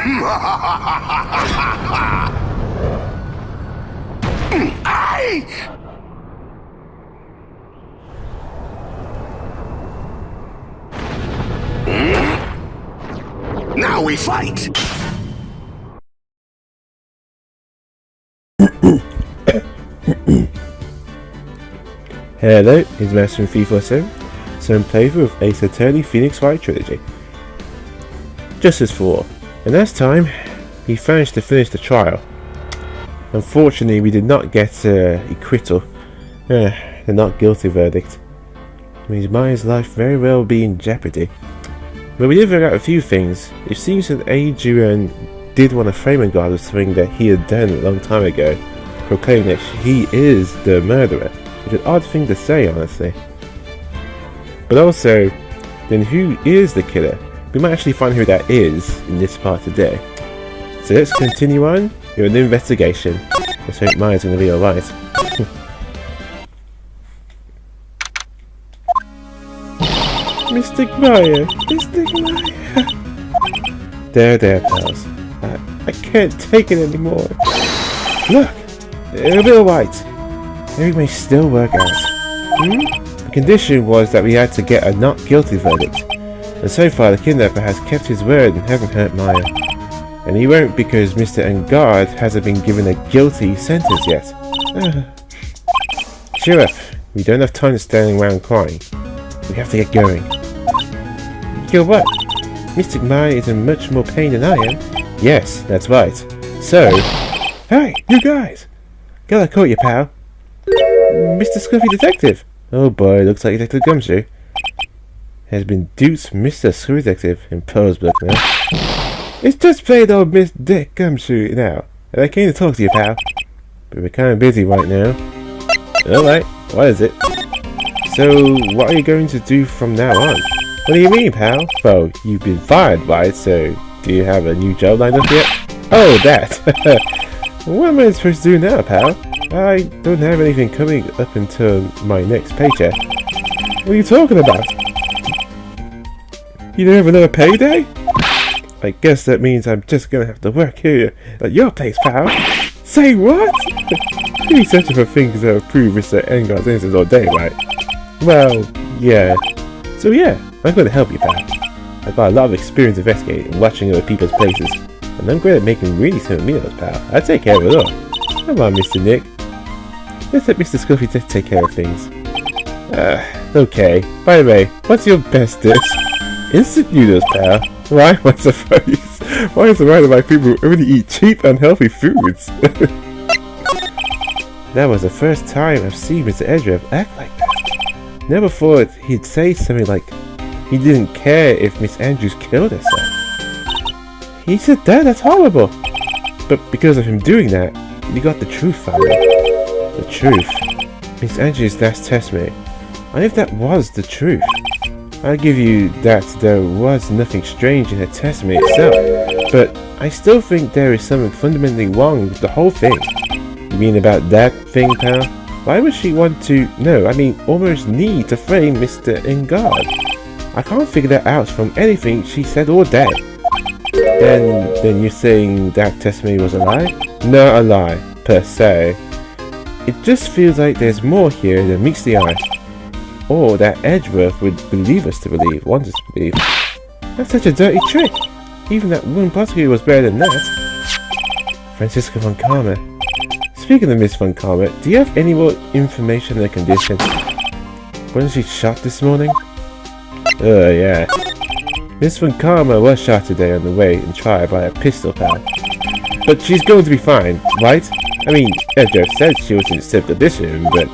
Now we fight! Hello, it's Master from 347, so I'm playing with Ace Attorney Phoenix Wright Trilogy. Justice 4, and last time, we managed to finish the trial. Unfortunately, we did not get acquittal, the not guilty verdict. Means Maya's life very well be in jeopardy. But we did figure out a few things. It seems that Edgeworth did want to frame engarde of something that he had done a long time ago, proclaiming that he is the murderer, which is an odd thing to say, honestly. But also, then who is the killer? We might actually find who that is in this part today. So let's continue on with an investigation. Let's hope Maya's going to be alright. Mr. Maya! Mr. Maya! There, pals. I can't take it anymore. Look! It'll be alright. Everything may still work out. The condition was that we had to get a not guilty verdict. And so far the kidnapper has kept his word and hasn't hurt Maya. And he won't because Mr. Engarde hasn't been given a guilty sentence yet. Cheer up. We don't have time standing around crying. We have to get going. You know what? Mr. Maya is in much more pain than I am. Yes, that's right. So... Hey, you guys! Gotta call you, pal. Mr. Scruffy Detective! Oh boy, looks like Detective Gumshoe has been duped Mr. Scruffy Detective in Pearl's book now. It's just plain old Miss Dick Gumshoe now, and I came to talk to you, pal. But we're kind of busy right now. Alright, what is it? So, what are you going to do from now on? What do you mean, pal? Well, you've been fired, right? So, do you have a new job lined up yet? Oh, that! What am I supposed to do now, pal? I don't have anything coming up until my next paycheck. What are you talking about? You don't have another payday? I guess that means I'm just gonna have to work here at your place, pal. Say what? You'll be searching for things that will prove Mr. Engarde's innocence all day, right? Well, yeah. So yeah, I'm going to help you, pal. I've got a lot of experience investigating and watching other people's places, and I'm great at making really simple meals, pal. I'll take care of it all. Come on, Mr. Nick. Let's let Mr. Scruffy take care of things. Okay. By the way, what's your best dish? Instant noodles, pal. Why, I suppose? Why is it right about people who only eat cheap, unhealthy foods? That was the first time I've seen Mr. Edgeworth act like that. Never thought he'd say something like he didn't care if Miss Andrews killed herself. He said that's horrible. But because of him doing that, we got the truth found out. The truth. Miss Andrews' last testimony. And if that was the truth, I'll give you that there was nothing strange in her testimony itself. But I still think there is something fundamentally wrong with the whole thing. You mean about that thing, pal? Why would she want to, almost need to frame Mr. Engarde? I can't figure that out from anything she said all day. Then you're saying that testimony was a lie? Not a lie, per se. It just feels like there's more here than meets the eye. Or that Edgeworth would want us to believe. That's such a dirty trick. Even that woman prosecutor was better than that. Francisca von Karma. Speaking of Miss von Karma, do you have any more information on the condition? Wasn't she shot this morning? Yeah. Miss von Karma was shot today on the way in trial by a pistol pal. But she's going to be fine, right? Edgeworth said she was in stable condition, but...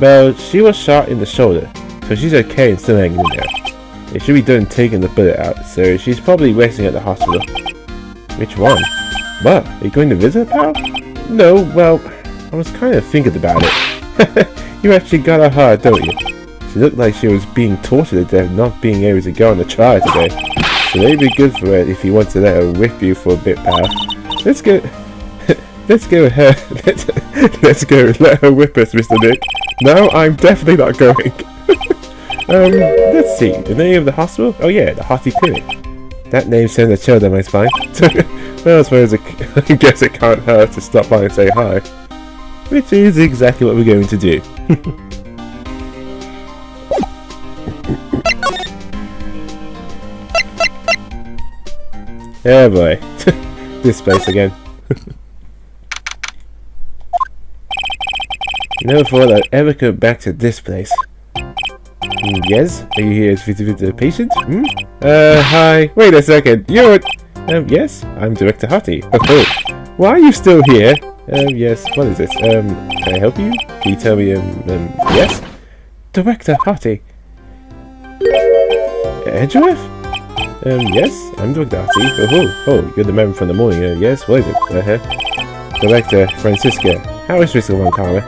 Well, she was shot in the shoulder, so she's okay and still hanging in there. It should be done taking the bullet out, so she's probably resting at the hospital. Which one? What? Are you going to visit her, pal? No, well, I was kind of thinking about it. You actually got her hard, don't you? She looked like she was being tortured to death not being able to go on the trial today. So maybe be good for her if you want to let her whip you for a bit, pal. Let's go let her whip us, Mr. Nick. No, I'm definitely not going. Let's see, the name of the hospital? Oh yeah, the Hottie Clinic. That name sends a chill down my spine. Well, I suppose I guess it can't hurt to stop by and say hi. Which is exactly what we're going to do. Oh boy. This place again. Never thought I'd ever come back to this place. Yes? Are you here to visit the patient? Hi. Wait a second. You're... yes? I'm Director Hottie. Oh, why are you still here? Yes. What is this? Can I help you? Can you tell me, yes? Director Hottie. Edgeworth? Yes? I'm Director Hottie. Oh, you're the man from the morning. Yes? What is it? Director Francisca. How is Francisca Von Karma?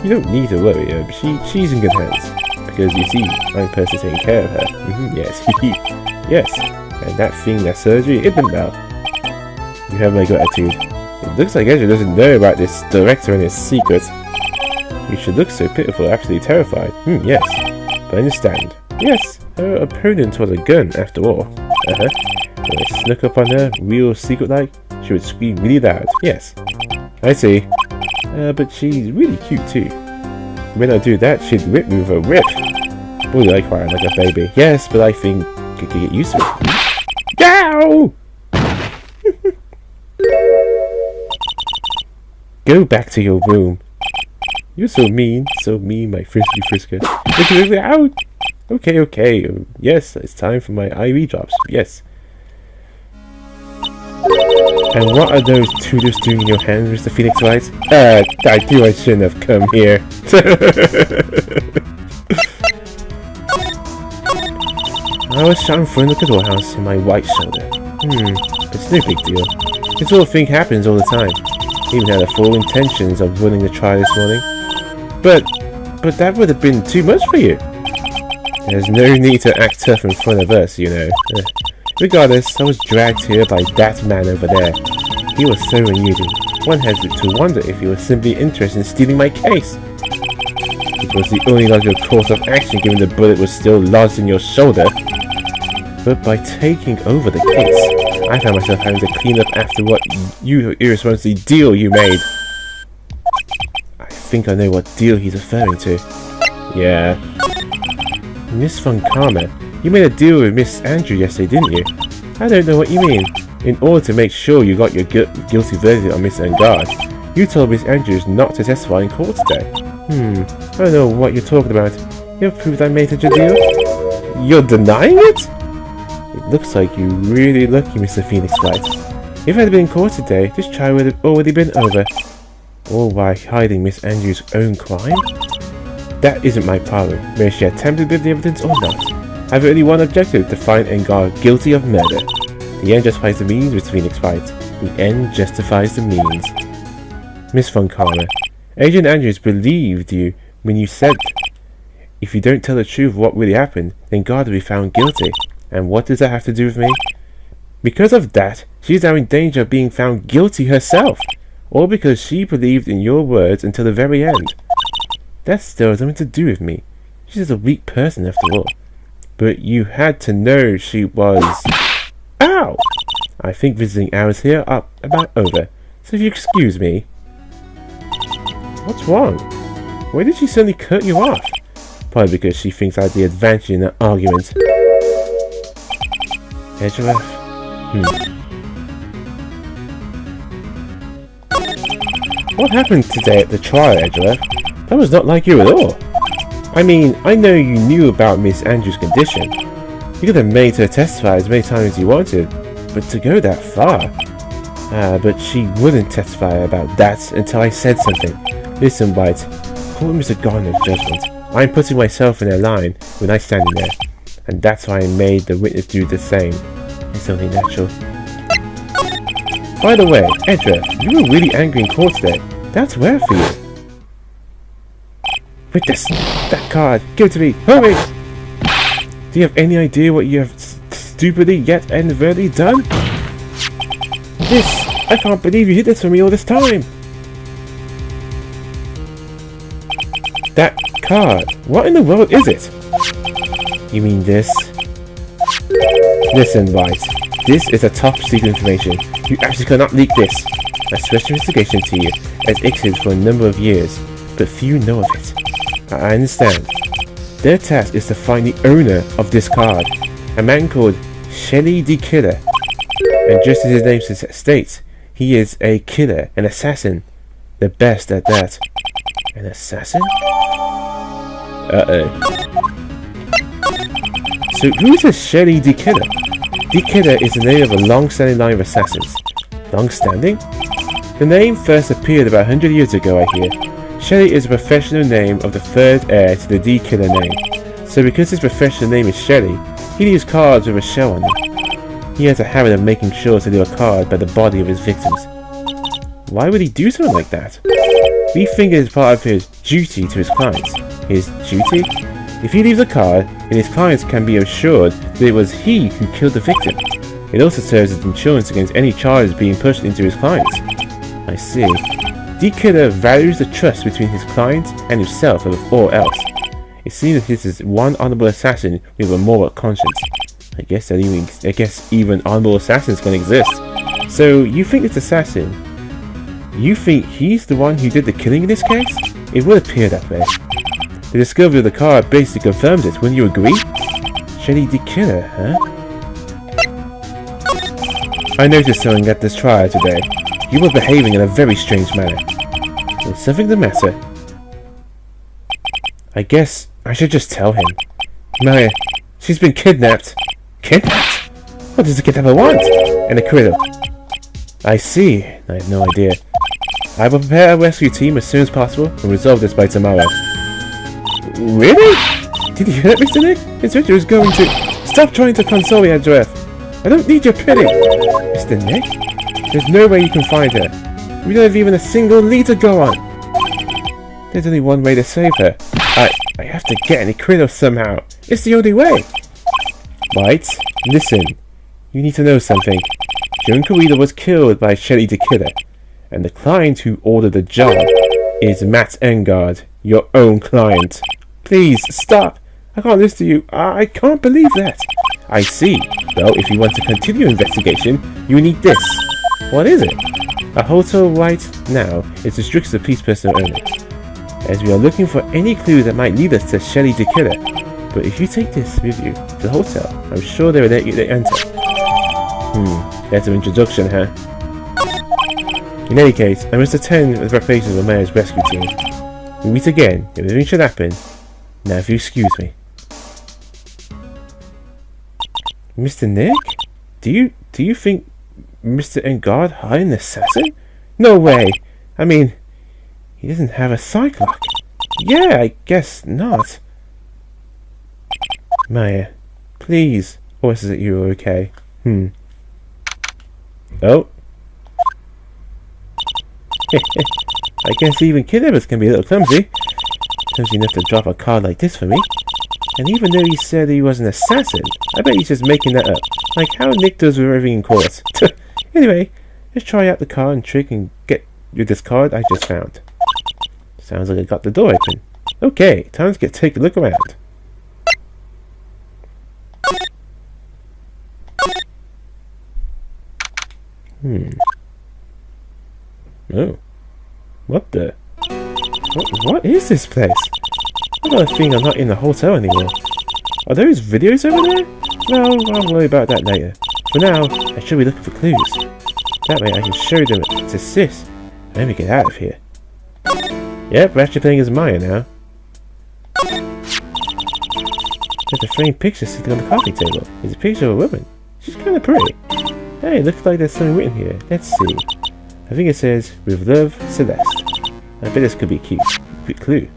You don't need to worry. She's in good hands. Because you see, I'm personally taking care of her. Yes. Yes. And that thing, that surgery, it went well. You have my gratitude. It looks like Edgeworth doesn't know about this director and his secrets. You should look so pitiful, absolutely terrified. Yes. But I understand. Yes. Her opponent was a gun, after all. When I snuck up on her, real secret-like, she would scream really loud. Yes. I see. But she's really cute too. When I do that, she'd rip me with a rip. Boy, I cry like a baby. Yes, but I think I could get used to it. Ow! Go back to your room. You're so mean, my frisky frisker. Ow! Okay. Yes, it's time for my IV drops. Yes. And what are those tutors doing in your hands, Mr. Phoenix Wright? I knew I shouldn't have come here. I was shot in front of the doorhouse in my right shoulder. It's no big deal. This sort of thing happens all the time. Even had the full intentions of winning the trial this morning. But that would have been too much for you. There's no need to act tough in front of us, you know. Regardless, I was dragged here by that man over there. He was so unusual. One has to wonder if he was simply interested in stealing my case. It was the only logical course of action given the bullet was still lodged in your shoulder. But by taking over the case, I found myself having to clean up after what irresponsible deal you made. I think I know what deal he's referring to. Yeah. Miss Von Karma. You made a deal with Miss Andrew yesterday, didn't you? I don't know what you mean. In order to make sure you got your guilty verdict on Miss Engarde, you told Miss Andrews not to testify in court today. I don't know what you're talking about. You have proof I made such a deal? You're denying it? It looks like you're really lucky, Mr. Phoenix Wright. If I had been in court today, this trial would have already been over. All by hiding Miss Andrews' own crime? That isn't my problem, whether she attempted with the evidence or not. I have only one objective, to find Engarde guilty of murder. The end justifies the means, Mr. Phoenix Wright. The end justifies the means. Miss Von Karma, Agent Andrews believed you when you said, if you don't tell the truth of what really happened, then Engarde will be found guilty. And what does that have to do with me? Because of that, she's now in danger of being found guilty herself. All because she believed in your words until the very end. That still has nothing to do with me. She's just a weak person after all. But you had to know she was... Ow! I think visiting hours here are about over. So if you excuse me... What's wrong? Why did she suddenly cut you off? Probably because she thinks I had the advantage in that argument. Edgeworth? What happened today at the trial, Edgeworth? That was not like you at all. I mean, I know you knew about Miss Andrews' condition. You could have made her testify as many times as you wanted, but to go that far... but she wouldn't testify about that until I said something. Listen, White, call Mr. Garner's judgment. I'm putting myself in their line when I stand in there, and that's why I made the witness do the same. It's only natural. By the way, Edgeworth, you were really angry in court today. That's rare for you. Witness, that card, give it to me, hurry! Do you have any idea what you have stupidly yet inadvertently done? This, I can't believe you hid this from me all this time! That card, what in the world is it? You mean this? Listen, Wright. This is a top secret information. You actually cannot leak this. A special investigation team has existed for a number of years, but few know of it. I understand. Their task is to find the owner of this card, a man called Shelly the Killer. And just as his name states, he is a killer, an assassin. The best at that. An assassin? Uh-oh. So who's a Shelly the Killer? The Killer is the name of a long-standing line of assassins. Long-standing? The name first appeared about 100 years ago, I hear. Shelly is a professional name of the third heir to the D Killer name. So because his professional name is Shelly, he leaves cards with a shell on them. He has a habit of making sure to leave a card by the body of his victims. Why would he do something like that? We think it is part of his duty to his clients. His duty? If he leaves a card, then his clients can be assured that it was he who killed the victim. It also serves as insurance against any charges being pushed into his clients. I see. The Killer values the trust between his client and himself above all else. It seems that this is one honorable assassin with a moral conscience. I guess even honorable assassins can exist. So you think this assassin? You think he's the one who did the killing in this case? It would appear that way. The discovery of the card basically confirms it. Wouldn't you agree? Shelly the Killer, huh? I noticed something at this trial today. You were behaving in a very strange manner. Is something the matter? I guess I should just tell him. Maya, she's been kidnapped. Kidnapped? What does the kidnapper want? An acquittal. I see. I have no idea. I will prepare a rescue team as soon as possible and resolve this by tomorrow. Really? Did you hear that, Mr. Nick? Inspector is going to... Stop trying to console me, Edgeworth. I don't need your pity. Mr. Nick? There's no way you can find her. We don't have even a single lead to go on. There's only one way to save her. I have to get an acquittal somehow. It's the only way. Right? Listen. You need to know something. Joan Corrida was killed by Shelly the Killer. And the client who ordered the job is Matt Engarde, your own client. Please, stop. I can't listen to you. I can't believe that. I see. Well, if you want to continue investigation, you need this. What is it? A hotel right now is restricted to police personnel only, as we are looking for any clue that might lead us to Shelly the Killer. But if you take this with you to the hotel, I'm sure they will let you enter. That's an introduction, huh? In any case, I must attend the preparations of the mayor's rescue team. We meet again if anything should happen. Now if you excuse me. Mr. Nick? Do you think Mr. Engarde hired an assassin? No way! I mean, he doesn't have a psych lock. Yeah, I guess not. Maya, please. Or is it you okay? Oh. I guess even kidnappers can be a little clumsy. Clumsy enough to drop a card like this for me. And even though he said he was an assassin, I bet he's just making that up. Like how Nick does with everything in court. Anyway, let's try out the card and trick and get with this card I just found. Sounds like I got the door open. Okay, time to take a look around. Oh. What the? What is this place? I got a feeling I'm not in the hotel anymore. Are those videos over there? No, I'll worry about that later. For now, I should be looking for clues. That way I can show them to Sis and then we get out of here. Yep, we're actually playing as Maya now. There's a framed picture sitting on the coffee table. It's a picture of a woman. She's kind of pretty. Hey, looks like there's something written here. Let's see. I think it says, with love, Celeste. I bet this could be cute. Quick clue.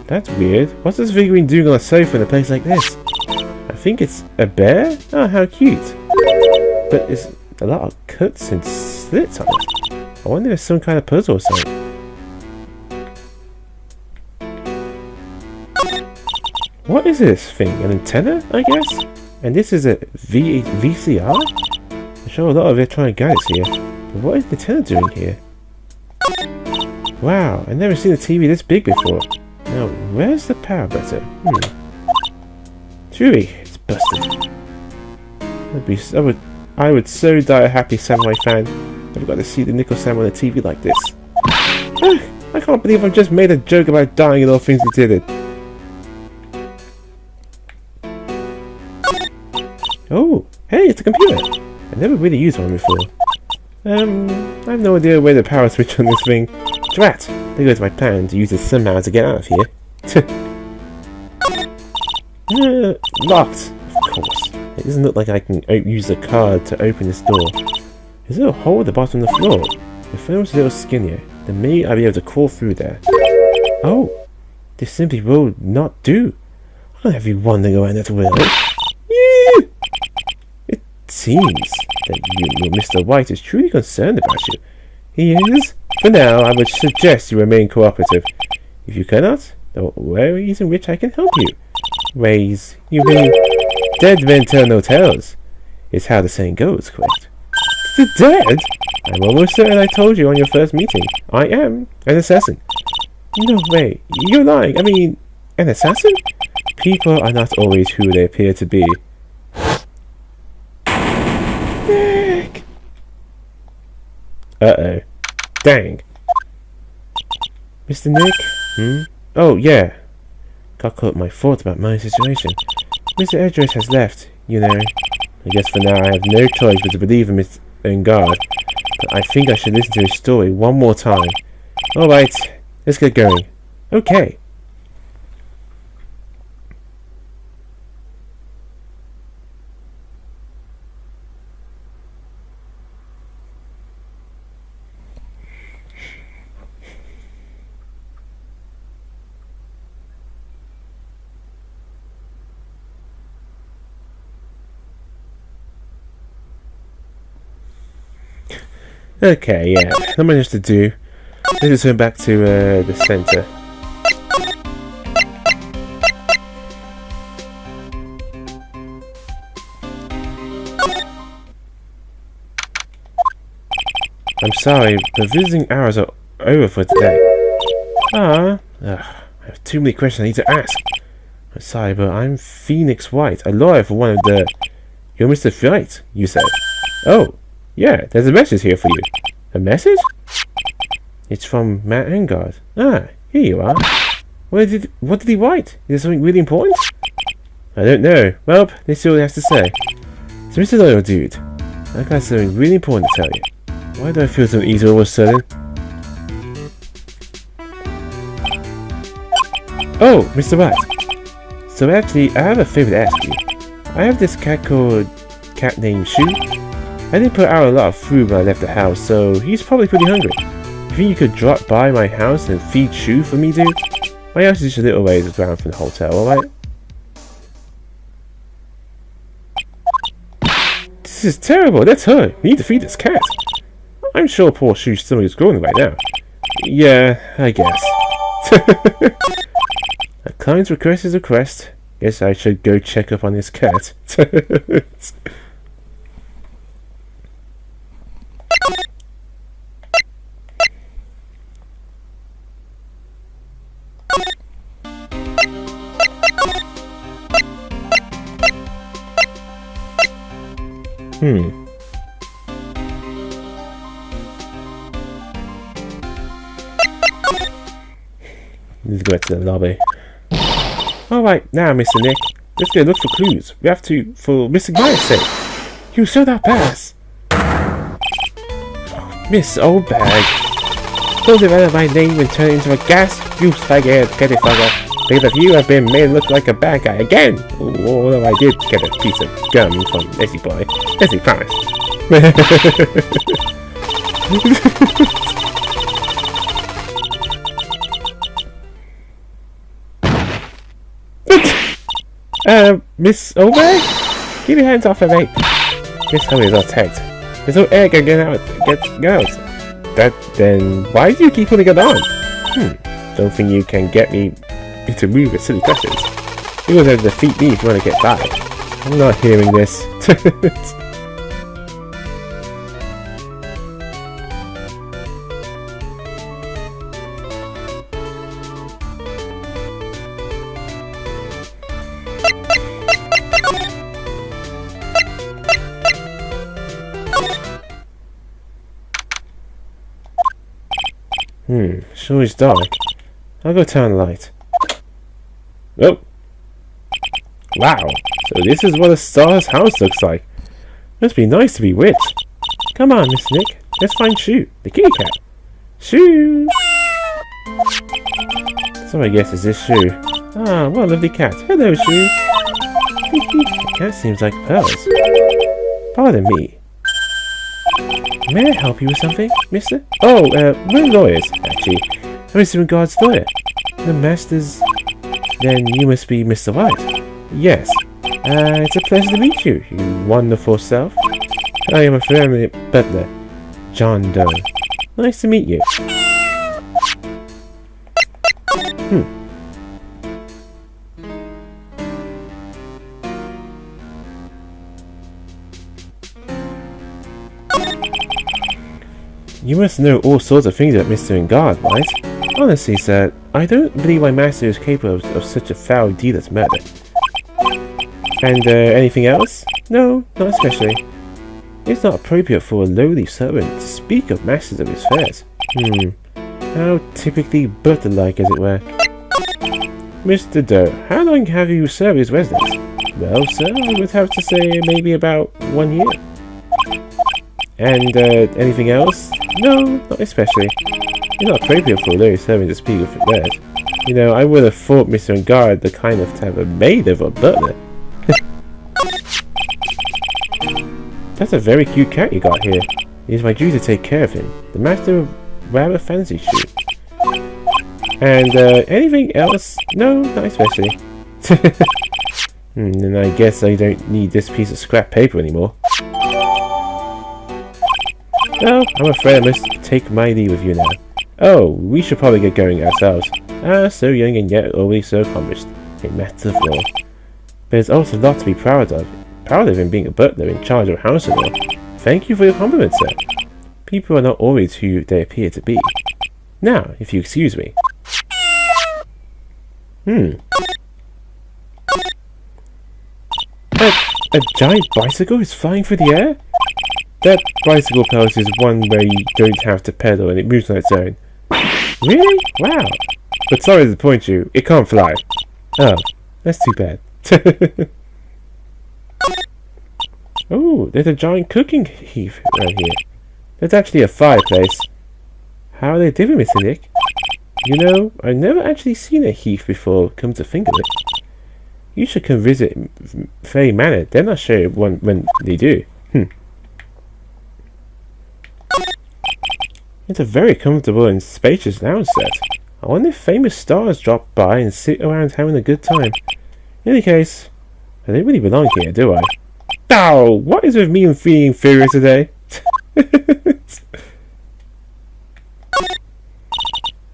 That's weird. What's this figurine doing on a sofa in a place like this? I think it's a bear? Oh, how cute. But there's a lot of cuts and slits on it. I wonder if it's some kind of puzzle or something. What is this thing? An antenna, I guess? And this is a VCR? I'm sure a lot of electronic gadgets here. But what is the antenna doing here? Wow, I've never seen a TV this big before. Now, where's the power button? Truly, it's Busted. I would so die a happy samurai fan. Never got to see the nickel samurai on the TV like this. I can't believe I've just made a joke about dying and all things considered. Oh, hey, it's a computer. I never really used one before. I have no idea where the power switch on this thing. Drat! There goes my plan to use it somehow to get out of here. Locked, of course. It doesn't look like I can use a card to open this door. There's a little hole at the bottom of the floor. If it was a little skinnier, then maybe I'd be able to crawl through there. Oh, this simply will not do. I don't have you wandering around that way. Yeah! It seems that your Mr. White is truly concerned about you. He is? For now, I would suggest you remain cooperative. If you cannot, there are ways in which I can help you. Ways? You mean dead men tell no tales, is how the saying goes, correct? The dead? I'm almost certain I told you on your first meeting. I am an assassin. No way. You're lying. I mean, an assassin? People are not always who they appear to be. Nick! Uh-oh. Dang. Mr. Nick? Oh, yeah. Got caught my thoughts about my situation. Mr. Edgeworth has left, you know. I guess for now I have no choice but to believe in Miss Engarde. But I think I should listen to his story one more time. Alright, let's get going. Okay. Okay, yeah, not much to do. Let's just turn back to the center. I'm sorry, but visiting hours are over for today. I have too many questions I need to ask. I'm sorry, but I'm Phoenix White, a lawyer for one of the... You're Mr. White, you said. Oh. Yeah, there's a message here for you. A message? It's from Matt Engarde. Ah, here you are. What did he write? Is there something really important? I don't know. Well, let's see what he has to say. So, Mr. Loyal Dude, I got something really important to tell you. Why do I feel so easy all of a sudden? Oh, Mr. White. So actually, I have a favor to ask you. I have this cat named Shu. I didn't put out a lot of food when I left the house, so he's probably pretty hungry. You think you could drop by my house and feed Shu for me, dude? My house is just a little ways around from the hotel, alright? This is terrible, that's her. We need to feed this cat. I'm sure poor Shu's stomach is growing right now. Yeah, I guess. A client's request is a request. Guess I should go check up on this cat. Let's go back to the lobby. Alright, now Mr. Nick, let's go look for clues. We have to, for Mr. Myers' sake. You showed that pass. Miss Old Bag. Don't develop my name and turn it into a gas. You faggot, get it fucker. Because of you, I've been made look like a bad guy again. Although I did get a piece of gum from Nessie Boy. Nessie, promise. Miss Obey? Keep your hands off of me. Guess how it's attacked. There's no air can get out. Then why do you keep putting it on? Don't think you can get me to move with silly questions. You're going to defeat me if you want to get by. I'm not hearing this. Sure is dark. I'll go turn the light. Oh! Wow, so this is what a star's house looks like. Must be nice to be rich. Come on, Mr. Nick, let's find Shoo, the kitty cat. Shoo! So I guess it's this Shoo. Ah, what a lovely cat. Hello, Shoo. The cat seems like pearls. Pardon me. May I help you with something, mister? Oh, we're lawyers, actually. I'm Mr. Engarde's lawyer. The master's... Then you must be Mr. White. Yes. It's a pleasure to meet you, you wonderful self. I am a family butler, John Doe. Nice to meet you. You must know all sorts of things about Mr. Engarde, right? Honestly, sir, I don't believe my master is capable of such a foul deed as murder. And, anything else? No, not especially. It's not appropriate for a lowly servant to speak of masters of his affairs. How typically butler-like, as it were. Mr. Doe, how long have you served as residents? Well, sir, I would have to say maybe about 1 year. And, anything else? No, not especially. It's not appropriate for a lowly servant to speak of affairs. You know, I would have thought Mr. Engarde the kind of to have a maid of a butler. That's a very cute cat you got here. It is my duty to take care of him. The master of rather fancy shoot. And, anything else? No, not especially. Then I guess I don't need this piece of scrap paper anymore. Well, I'm afraid I must take my leave of you now. Oh, we should probably get going ourselves. So young and yet already so accomplished. A matter of law. There's also a lot to be proud of. Proud of him being a butler in charge of a house and all. Thank you for your compliment, sir. People are not always who they appear to be. Now, if you excuse me. A giant bicycle is flying through the air? That bicycle palace is one where you don't have to pedal and it moves on its own. Really? Wow. But sorry to disappoint you, it can't fly. Oh, that's too bad. Oh, there's a giant cooking heap around here. There's actually a fireplace. How are they doing, Mr. Nick? You know, I've never actually seen a heath before, come to think of it. You should come visit Fairy Manor, then I'll show you one when they do. It's a very comfortable and spacious lounge set. I wonder if famous stars drop by and sit around having a good time. In any case, I don't really belong here, do I? Ow! What is with me and feeling furious today?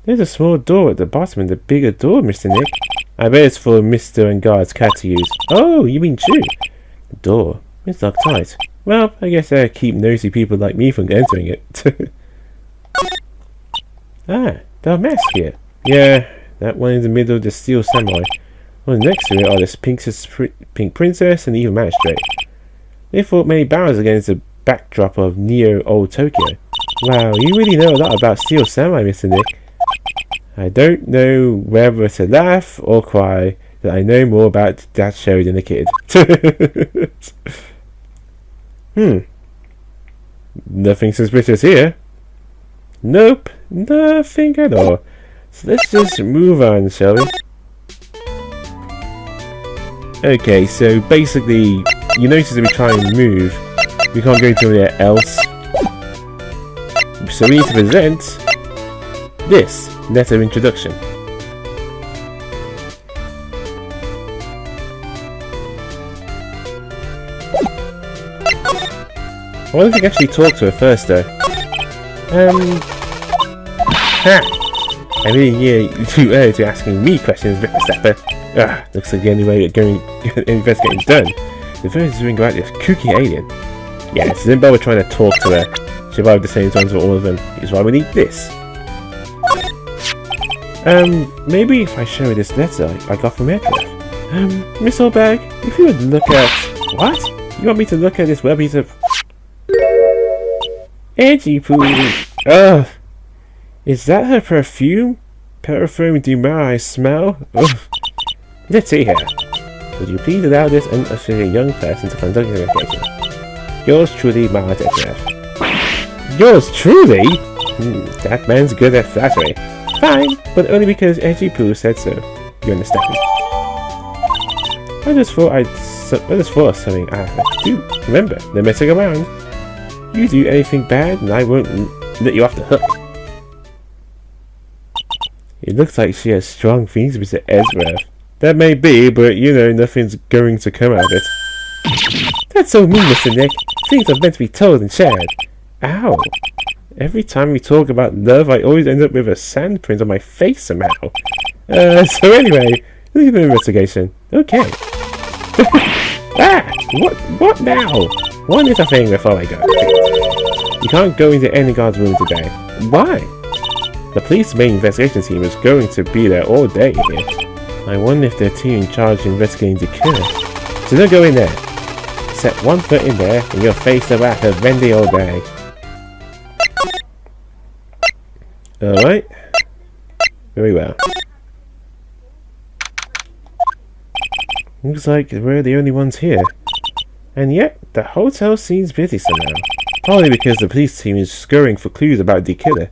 There's a small door at the bottom and a bigger door, Mr. Nick. I bet it's for Mr. Engarde's cat to use. Oh, you mean Chew? The door. It's locked tight. Well, I guess I keep nosy people like me from entering it. Ah, there are masks here. Yeah, that one in the middle of the Steel Samurai. Well, next to it are the Pink Princess and the Evil Magistrate. They fought many battles against the backdrop of Neo Old Tokyo. Wow, you really know a lot about Steel Samurai, Mr. Nick. I don't know whether to laugh or cry that I know more about that show than a kid. Nothing suspicious here. Nope, nothing at all. So let's just move on, shall we? Okay, so basically, you notice that we try and move, we can't go into anywhere else. So we need to present this letter of introduction. I wonder if we can actually talk to her first, though. I mean, yeah, too early to asking me questions, Ripper Stepper. Looks like the only way of going investigating done. The first is ring about this kooky alien. Yeah, so then bother trying to talk to her. She'll have the same times for all of them. Is why we need this. Maybe if I show her this letter I got from Edgeworth. Miss Oldbag, if you would look at... What? You want me to look at this web piece of... Edgy poo. Ugh. Is that her perfume? Perfume du mal I smell? Ugh. Let's see here. Would you please allow this unassociated young person to conduct an investigation? Yours truly, Margaret Edgeworth. Yours truly? That man's good at flattery. Fine, but only because Edgy Pooh said so. You understand? I just thought of something I have to do. Remember, no messing around. You do anything bad and I won't let you off the hook. It looks like she has strong feelings with Mr. Edgeworth. That may be, but you know, nothing's going to come out of it. That's so mean, Mr. Nick. Things are meant to be told and shared. Ow. Every time we talk about love, I always end up with a sandprint on my face somehow. So anyway, look at the investigation. Okay. Ah! What now? One little thing before I go. You can't go into any guard's room today. Why? The police main investigation team is going to be there all day here. I wonder if their team in charge of investigating the killer. So don't go in there. Set one foot in there and you'll face the wrath of Wendy all day. Alright. Very well. Looks like we're the only ones here. And yet, the hotel seems busy somehow. Probably because the police team is scurrying for clues about the killer.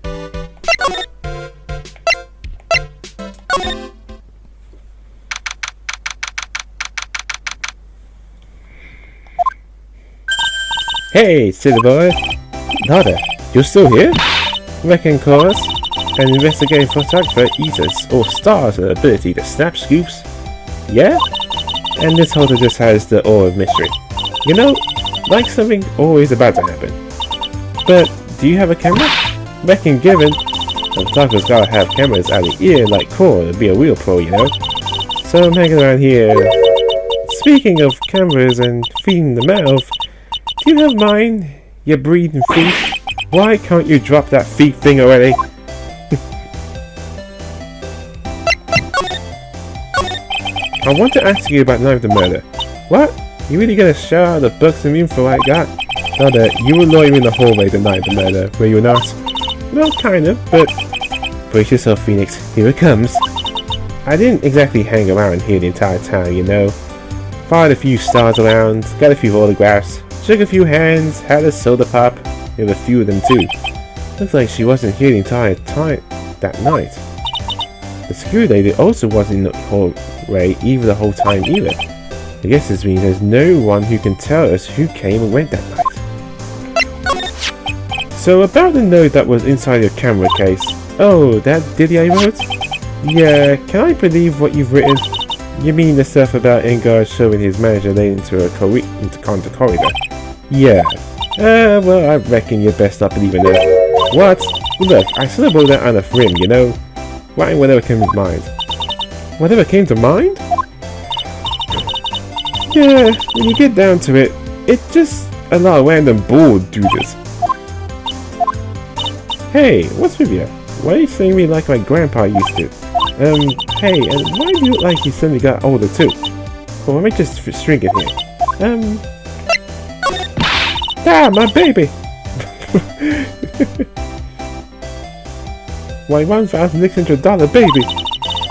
Hey, silly boy! Nada, you're still here? Reckon cause an investigating photographer eaters or stars the ability to snap scoops? Yeah? And this hotel just has the awe of mystery. You know, like something always about to happen. But, do you have a camera? Reckon given, a photographer's gotta have cameras out of ear like core to be a real pro, you know? So I'm hanging around here. Speaking of cameras and feeding the mouth, do you have mine, you breathing thief? Why can't you drop that thief thing already? I want to ask you about the night of the murder. What? You really gonna shout out the books and info like that? Now that you were loitering in the hallway the night of the murder, were you not? Well, kind of, but... Brace yourself, Phoenix. Here it comes. I didn't exactly hang around here the entire time, you know. Fired a few stars around, got a few autographs, shook a few hands, had a soda pop, with a few of them too. Looks like she wasn't here the entire time that night. The security lady also wasn't in the hallway either the whole time either. I guess this means there's no one who can tell us who came and went that night. So about the note that was inside your camera case. Oh, that Diddy I wrote? Yeah, can I believe what you've written? You mean the stuff about engarde showing his manager lay into the corridor? Yeah. Well, I reckon you'd best not believing it. What? Look, I sort of wrote that on a whim, you know? Writing whatever came to mind. Whatever came to mind? Yeah, when you get down to it, it's just a lot of random bull doodles. Hey, what's with you? Why are you saying me like my grandpa used to? Hey, and why do you look like you suddenly got older too? Well, let me just shrink it here. Ah, my baby! Why, $1,600 baby!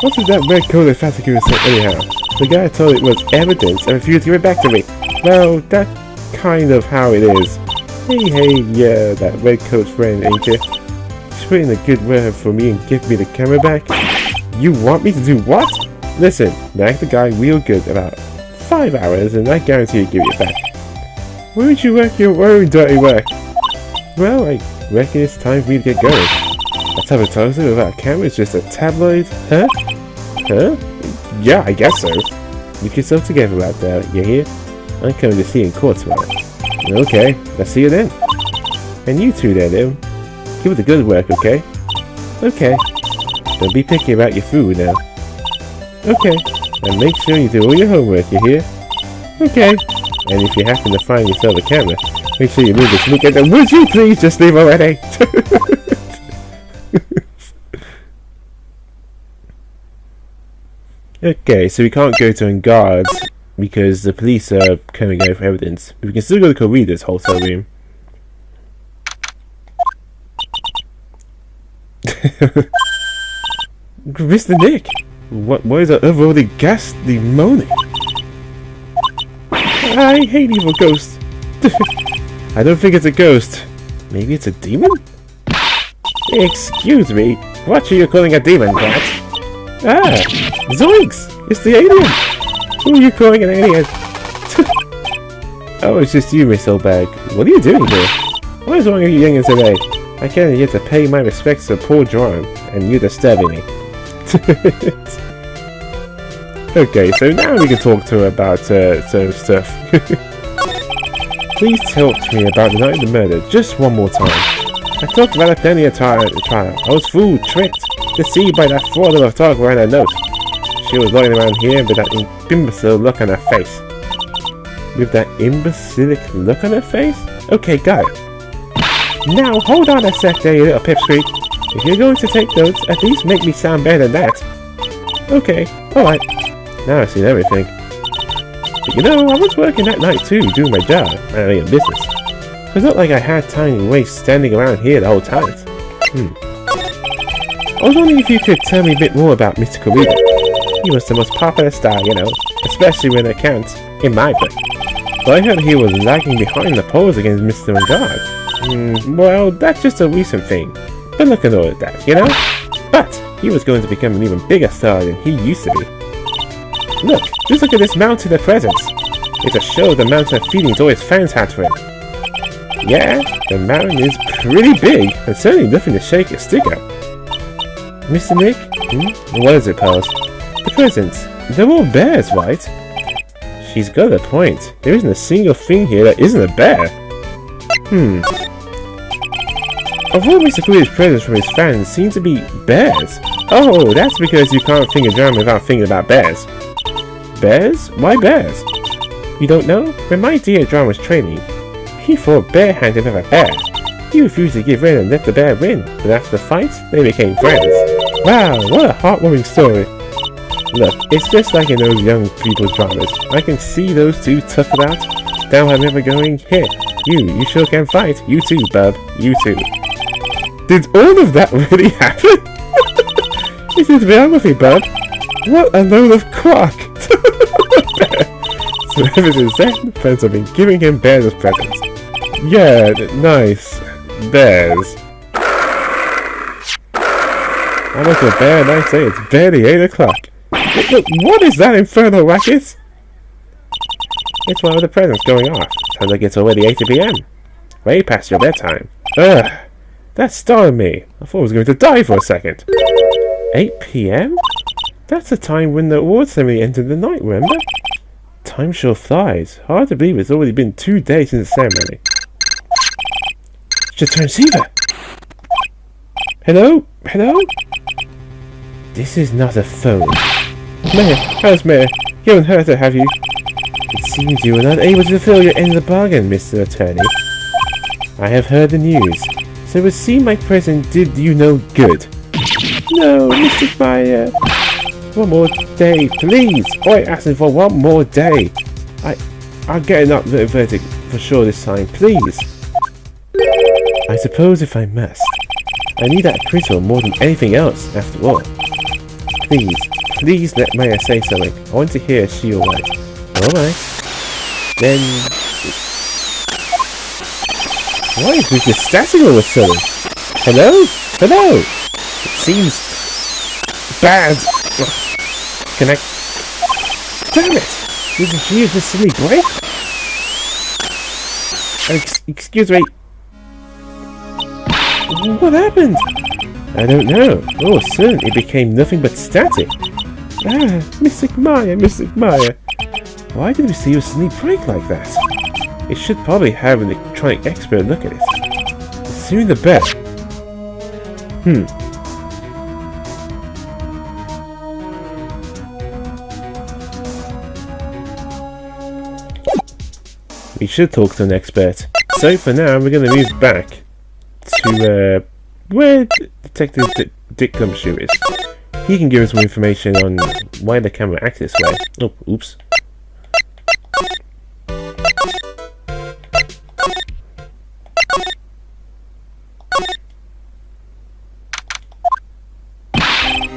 What is that red coat of prosecutor say anyhow? The guy told it was evidence and refused to give it back to me. Well, that's kind of how it is. Hey, yeah, that red coat friend, ain't you? She's putting a good word for me and give me the camera back. You want me to do what? Listen, nag the guy real good about 5 hours and I guarantee he'll give it back. Where would you work your own dirty work? Well, I reckon it's time for me to get going. A type of toaster without a camera is just a tabloid, huh? Huh? Yeah, I guess so. Look yourself together out there, you hear? I'm coming to see you in court tomorrow. Okay, I'll see you then. And you two there, Lil. Keep it the good work, okay? Okay. Don't be picky about your food now. Okay. And make sure you do all your homework, you hear? Okay. And if you happen to find yourself a camera, make sure you leave this look at them. Would you please just leave already? Okay, so we can't go to engarde because the police are coming out for evidence. But we can still go to Corrida's hotel room. Mr. Nick, what is that overly ghastly moaning? I hate evil ghosts. I don't think it's a ghost. Maybe it's a demon? Excuse me, what are you calling a demon, Cat? Ah, zoinks! It's the alien! Who are you calling an alien? Oh, it's just you, Miss Oldbag. What are you doing here? What is wrong with you youngins today? I came here to pay my respects to poor John, and you're disturbing me. Okay, so now we can talk to her about some stuff. Please talk to me about the night of the murder, just one more time. I talked about it plenty of time at the trial. I was fooled, tricked, deceived by that fraud of a photographer and her note. She was walking around here with that imbecile look on her face. With that imbecilic look on her face? Okay, got it. Now, hold on a sec there, you little pipsqueak. If you're going to take notes, at least make me sound better than that. Okay, alright. Now I've seen everything. But you know, I was working that night too, doing my job, my business. It's not like I had time to waste standing around here the whole time. I was wondering if you could tell me a bit more about Mr. Kariba. He was the most popular star, you know, especially when it counts, in my book. But I heard he was lagging behind the polls against Mr. Engarde. Well, that's just a recent thing. But look at all of that, you know? But he was going to become an even bigger star than he used to be. Look, just look at this mountain of presents. It's a show of the mountain of feelings all his fans had for him. Yeah, the mountain is pretty big, and certainly nothing to shake a stick at. Mr. Nick? What is it, pals? The presents. They're all bears, right? She's got a point. There isn't a single thing here that isn't a bear. Of all Mr. Clear's presents from his fans seem to be bears. Oh, that's because you can't think of drama without thinking about bears. Bears? Why bears? You don't know? When my dear John was training, he fought barehanded with a bear. He refused to give in and let the bear win, but after the fight, they became friends. Wow, what a heartwarming story. Look, it's just like in those young people's dramas. I can see those two tough it out. Down my river going, here, you sure can fight. You too, bub, you too. Did all of that really happen? This is biography, bub. What a load of crock. So ever since then, friends have been giving him bears as presents. Yeah, nice. Bears. I'm like a bear and I say it's barely 8 o'clock. Look, what is that infernal racket? It's one of the presents going off. Sounds like it's already 8 PM. Way past your bedtime. Ugh, that startled me. I thought I was going to die for a second. 8 PM? That's the time when the award ceremony ended the night, remember? Time sure flies. Hard to believe it's already been 2 days since the ceremony. Just transceiver. Hello? Hello? This is not a phone. Mayor, how's Mayor? You haven't heard her, have you? It seems you were not able to fulfill your end of the bargain, Mr. Attorney. I have heard the news. So it would seem my present did you no good. No, Mr. Meyer. One more day, please. All I'm asking for one more day. I'll get an upvoted verdict for sure this time, please. I suppose if I must. I need that acquittal more than anything else, after all. Please let Maya say something. I want to hear she alright. Alright. Then... Why is this just static all of a sudden? Hello? Hello? It seems... bad. Can I... Damn it! Did the G just suddenly break? Excuse me. What happened? I don't know. All of a sudden it became nothing but static. Ah, Mr. Maya. Why did we see you suddenly break like that? It should probably have an electronic expert look at it. The sooner the better. We should talk to an expert. So for now, we're going to move back to where Detective Dick Gumshoe is. He can give us some information on why the camera acts this way. Oh, oops.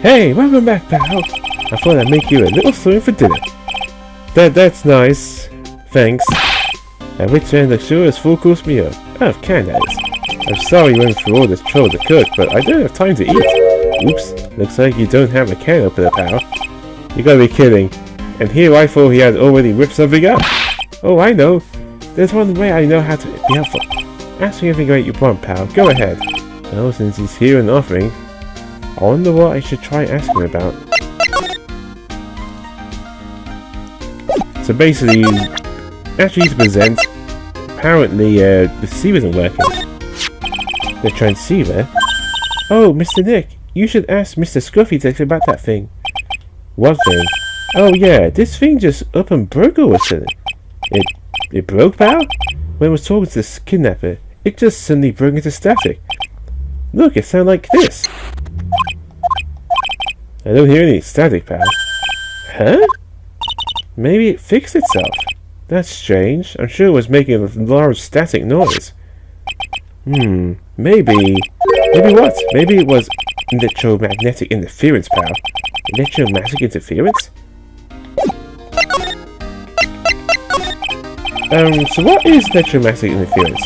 Hey, welcome back, pal. I thought I'd make you a little something for dinner. That's nice. Thanks. At which end, I sure is full course meal. Out of can, that is. I'm sorry you went through all this trouble to cook, but I don't have time to eat. Oops, looks like you don't have a can opener, pal. You gotta be kidding. And here I thought he had already whipped something up. Oh, I know. There's one way I know how to be helpful. Ask me anything you want, pal. Go ahead. Well, since he's here and offering, I wonder what I should try asking about. So basically, actually to present, apparently the receiver isn't working. The transceiver? Oh, Mr. Nick, you should ask Mr. Scruffy about that thing. What thing? Oh yeah, this thing just up and broke all of a sudden. It broke, pal? When I was talking to this kidnapper, it just suddenly broke into static. Look, it sounds like this. I don't hear any static, pal. Huh? Maybe it fixed itself. That's strange. I'm sure it was making a large static noise. Maybe... Maybe what? Maybe it was electromagnetic interference, pal. Electromagnetic interference? So what is electromagnetic interference?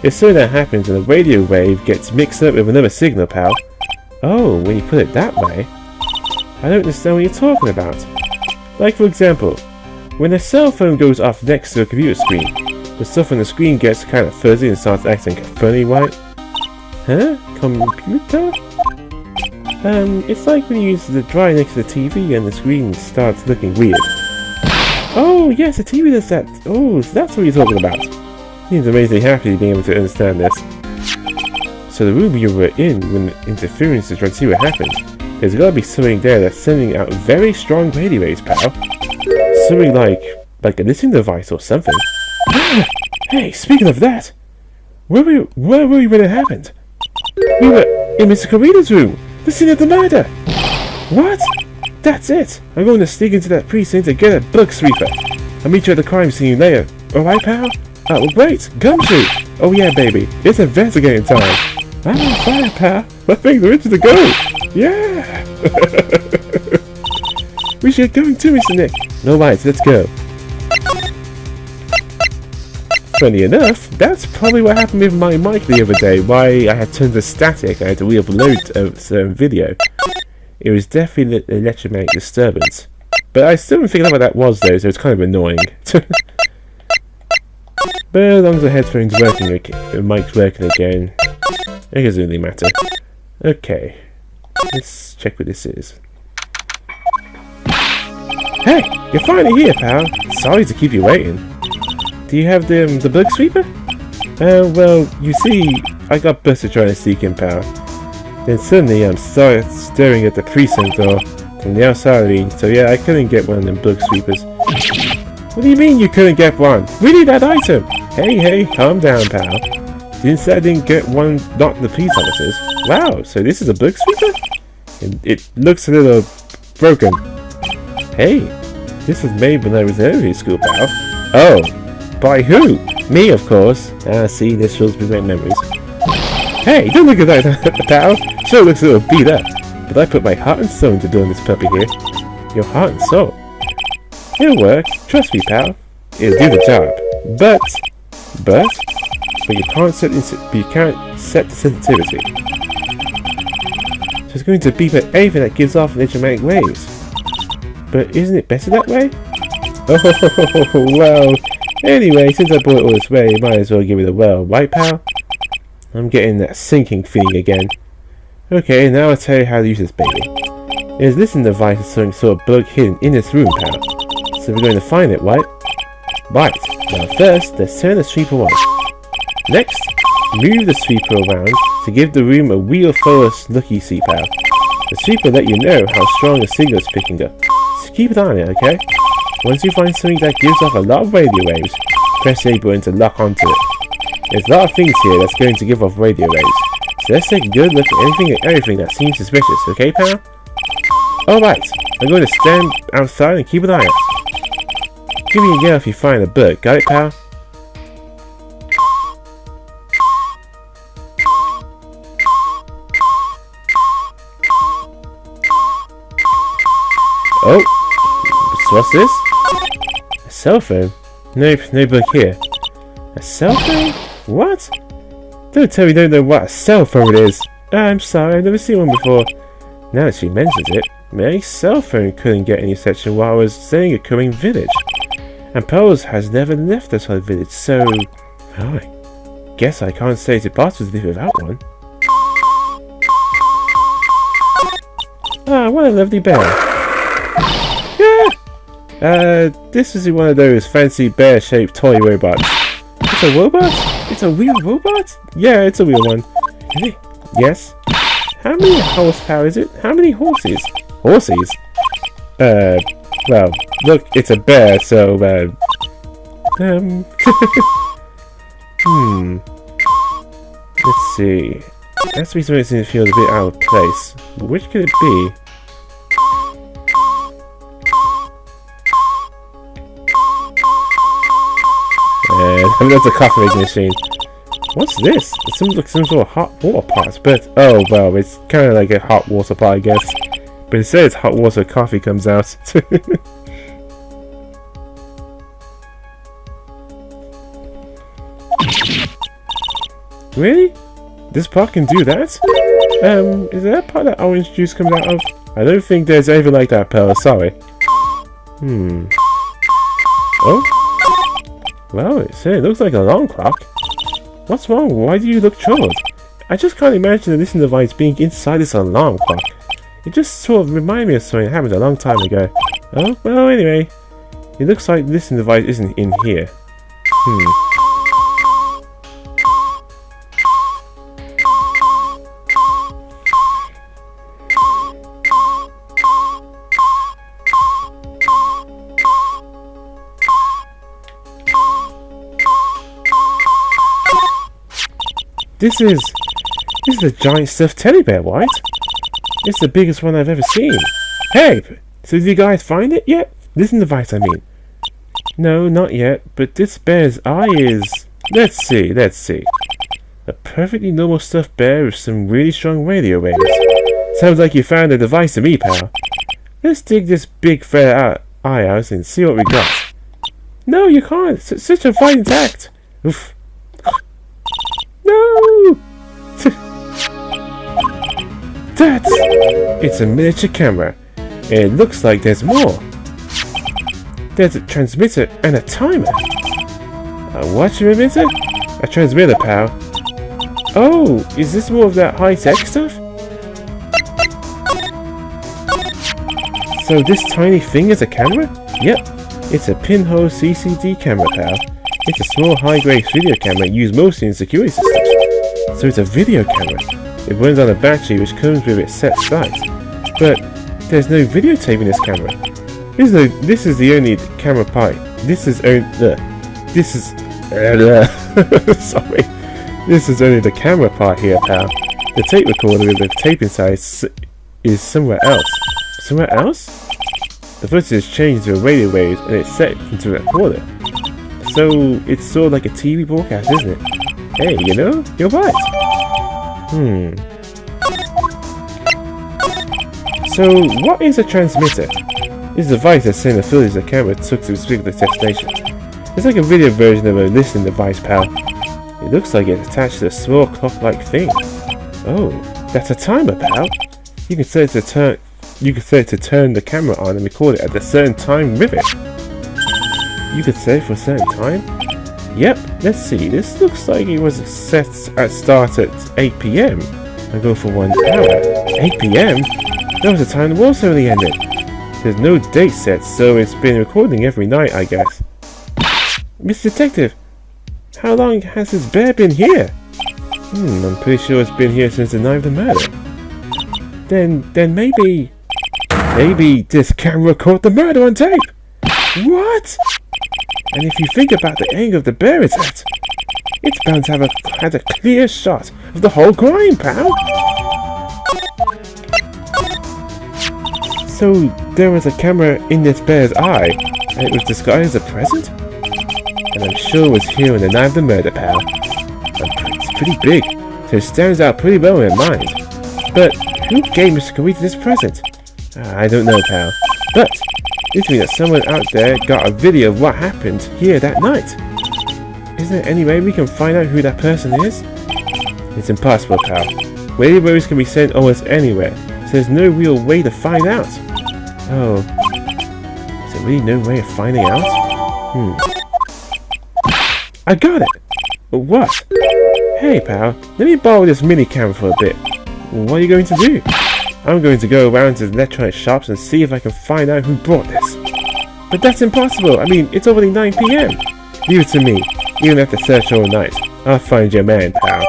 It's so that happens when a radio wave gets mixed up with another signal, pal. Oh, when you put it that way. I don't understand what you're talking about. Like for example, when a cell phone goes off next to a computer screen, the stuff on the screen gets kind of fuzzy and starts acting funny, right? Huh? Computer? It's like when you use the dryer next to the TV and the screen starts looking weird. Oh, yes, the TV does that. Oh, so that's what you're talking about. Seems amazingly happy being able to understand this. So the room you were in when the interference to transceiver happened, there's gotta be something there that's sending out very strong radio waves, pal. Something like a listening device or something. Hey, speaking of that, where were we when it happened? We were in Mr. Carino's room, the scene of the murder. What? That's it. I'm going to sneak into that precinct and get a bug sweeper. I'll meet you at the crime scene later. Alright, pal? Oh, wait, gumshoe. Oh yeah, baby, it's investigating time. I'm on fire, pal. My things are ready to go. Yeah. We should get going too, Mr. Nick. Alright, let's go. Funny enough, that's probably what happened with my mic the other day, why I had turned to static. I had to re-upload a certain video. It was definitely an electromagnetic disturbance. But I still haven't figured out what that was though, so it's kind of annoying. But as long as the headphones working okay, the mic's working again, it doesn't really matter. Okay, let's check what this is. Hey, you're finally here, pal. Sorry to keep you waiting. Do you have the bug sweeper? Well, you see, I got busted trying to sneak in, pal. Then suddenly I'm staring at the precinct door from the outside of me, so yeah, I couldn't get one of them bug sweepers. What do you mean you couldn't get one? We need that item! Hey, calm down, pal. Didn't say I didn't get one, not the police officers. Wow, so this is a bug sweeper? It looks a little broken. Hey, this was made when I was in elementary school, pal. Oh, by who? Me, of course. Ah, see, this fills me with memories. Hey, don't look at that, pal. Sure looks a little beat up, but I put my heart and soul into doing this puppy here. Your heart and soul? It'll work. Trust me, pal. It'll do the job. But you can't set the sensitivity. So it's going to beep at anything that gives off electromagnetic waves. But isn't it better that way? Oh, well. Anyway, since I brought it all this way, might as well give it a whirl, right, pal? I'm getting that sinking feeling again. Okay, now I'll tell you how to use this baby. There's this device with some sort of bug hidden in this room, pal. So we're going to find it, right? Right. Now first, let's turn the sweeper on. Next, move the sweeper around to give the room a real thorough looky see, pal. The sweeper will let you know how strong a signal is picking up. So keep an eye on it, okay? Once you find something that gives off a lot of radio waves, press A button to lock onto it. There's a lot of things here that's going to give off radio waves, so let's take a good look at anything and everything that seems suspicious, okay, pal? Alright, I'm going to stand outside and keep an eye out. Give me a yell if you find a bug, got it, pal? Oh, so what's this? A cell phone? Nope, no book here. A cell phone? What? Don't tell me you don't know what a cell phone is. I'm sorry, I've never seen one before. Now that she mentions it, my cell phone couldn't get any reception while I was staying at Curing Village. And Pearls has never left this whole village, so... I guess I can't say it's possible to live without one. Ah, what a lovely bear. Yeah! This is one of those fancy bear-shaped toy robots. It's a robot? It's a real robot? Yeah, it's a real one. Really? Yes. How many horsepower is it? How many horses? Horses? Well, look, it's a bear, so, Let's see. That's the reason it seems to feel a bit out of place. Which could it be? That's a coffee making machine. What's this? It seems like some sort of hot water pot, but oh well, it's kind of like a hot water pot, I guess. But it says hot water coffee comes out. Really? This pot can do that? Is that part that orange juice comes out of? I don't think there's anything like that, Pearl, sorry. Oh? Well, it looks like an alarm clock. What's wrong? Why do you look troubled? I just can't imagine the listening device being inside this alarm clock. It just sort of reminded me of something that happened a long time ago. Oh, well, anyway. It looks like the listening device isn't in here. This is a giant stuffed teddy bear, White. It's the biggest one I've ever seen. Hey! So did you guys find it yet? Listen device, I mean. No, not yet, but this bear's eye is... Let's see. A perfectly normal stuffed bear with some really strong radio waves. Sounds like you found a device to me, pal. Let's dig this big fat eye out and see what we got. No, you can't. It's such a fine intact. Oof. No! It's a miniature camera. It looks like there's more. There's a transmitter and a timer. A what transmitter? A transmitter, pal. Oh, is this more of that high-tech stuff? So this tiny thing is a camera? Yep, it's a pinhole CCD camera, pal. It's a small high-grade video camera used mostly in security systems. So it's a video camera. It runs on a battery which comes with its set size. But there's no videotaping this camera. This is the only camera part. This is only the camera part here, pal. The tape recorder with the tape inside is somewhere else. Somewhere else? The footage is changed to a radio waves and it's set into a recorder. So it's sort of like a TV broadcast, isn't it? Hey, you know, you're right. So what is a transmitter? It's a device that sends the footage the camera took to a particular destination. It's like a video version of a listening device, pal. It looks like it's attached to a small clock-like thing. Oh, that's a timer, pal. You can set it to turn the camera on and record it at a certain time with it. You could set it for a certain time? Yep, let's see, this looks like it was set at start at 8 PM and go for 1 hour. 8 PM? That was the time the war ceremony ended. There's no date set, so it's been recording every night, I guess. Mr. Detective, how long has this bear been here? I'm pretty sure it's been here since the night of the murder. Then maybe this camera caught the murder on tape. What? And if you think about the angle of the bear it's at, it's bound to have had a clear shot of the whole crime, pal. So there was a camera in this bear's eye, and it was disguised as a present? And I'm sure it was here on the night of the murder, pal. It's pretty big, so it stands out pretty well in my mind. But who gave Mr. Koita this present? I don't know, pal. But this means that someone out there got a video of what happened here that night. Is there any way we can find out who that person is? It's impossible, pal. Radios can be sent almost anywhere, so there's no real way to find out. Oh. Is there really no way of finding out? I got it! What? Hey, pal, let me borrow this mini-cam for a bit. What are you going to do? I'm going to go around to the electronic shops and see if I can find out who brought this. But that's impossible. I mean, it's already 9 PM. Leave it to me. You don't have to search all night. I'll find your man, pal.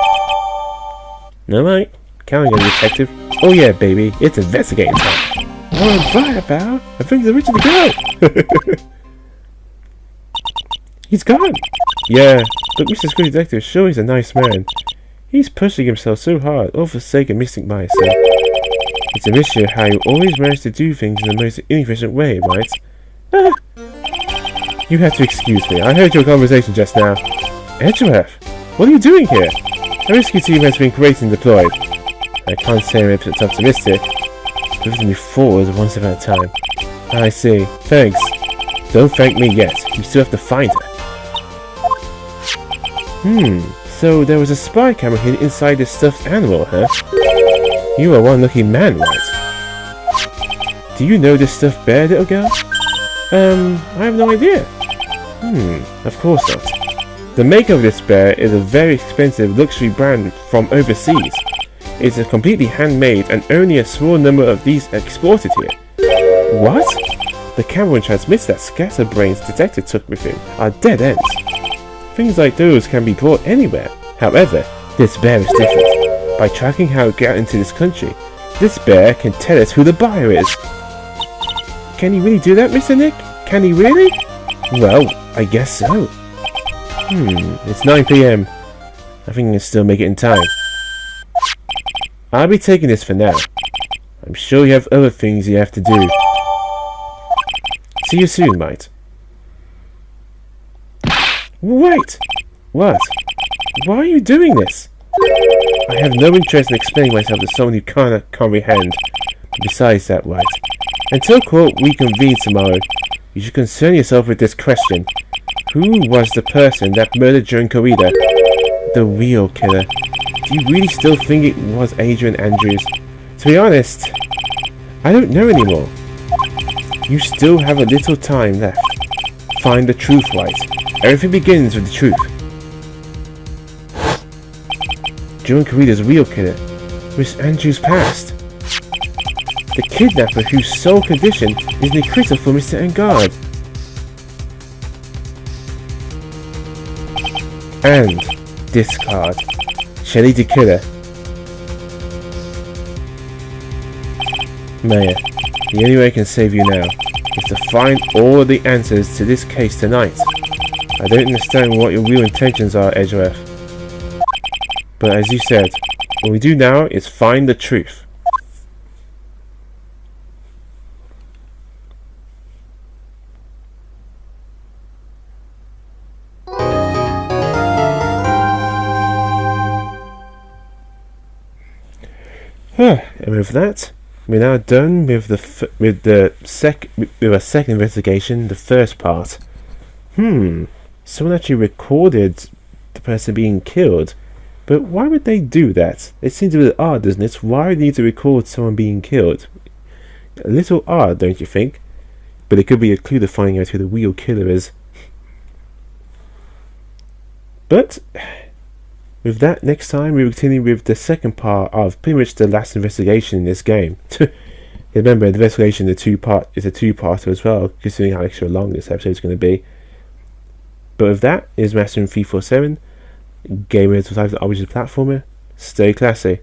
Alright. Counting on you, detective. Oh yeah, baby. It's investigating time. Oh, bye, pal. I think they're ready to go. He's gone. Yeah, but Mr. Scrooge Detective sure is a nice man. He's pushing himself so hard, all for the sake of missing mice. It's a mystery how you always manage to do things in the most inefficient way, right? You have to excuse me. I heard your conversation just now. Edgeworth, what are you doing here? A rescue team has been created and deployed. I can't say I'm it's optimistic. Moving me forward one step at a time. I see. Thanks. Don't thank me yet. You still have to find her. So there was a spy camera hidden inside this stuffed animal, huh? You are one lucky man, right? Do you know this stuffed bear, little girl? I have no idea. Of course not. The maker of this bear is a very expensive luxury brand from overseas. It's a completely handmade and only a small number of these are exported here. What? The camera and transmitter that Scatterbrain's detective took with him are dead ends. Things like those can be brought anywhere. However, this bear is different. By tracking how it got into this country, this bear can tell us who the buyer is. Can he really do that, Mr. Nick? Can he really? Well, I guess so. It's 9 PM. I think I can still make it in time. I'll be taking this for now. I'm sure you have other things you have to do. See you soon, mate. Wait! What? Why are you doing this? I have no interest in explaining myself to someone who cannot comprehend. Besides that, right? Until court reconvenes tomorrow, you should concern yourself with this question. Who was the person that murdered Joan Corrida? The real killer. Do you really still think it was Adrian Andrews? To be honest, I don't know anymore. You still have a little time left. Find the truth, right? Everything begins with the truth. Joan Corrida's real killer, Miss Andrews' past. The kidnapper whose sole condition is an acquittal for Mr. Engarde. And this card, Shelley the killer. Mayor, the only way I can save you now is to find all the answers to this case tonight. I don't understand what your real intentions are, Edgeworth. But as you said, what we do now is find the truth. And with that, we're now done with our second investigation, the first part. Someone actually recorded the person being killed, but why would they do that? It seems a bit odd, doesn't it? Why would they need to record someone being killed? A little odd, don't you think? But it could be a clue to finding out who the real killer is. But with that, next time we will continue with the second part of pretty much the last investigation in this game. Remember, the investigation is a two-parter as well, considering how extra long this episode is going to be. But with that, is Master 347, Gamers with the Origins platformer. Stay classy.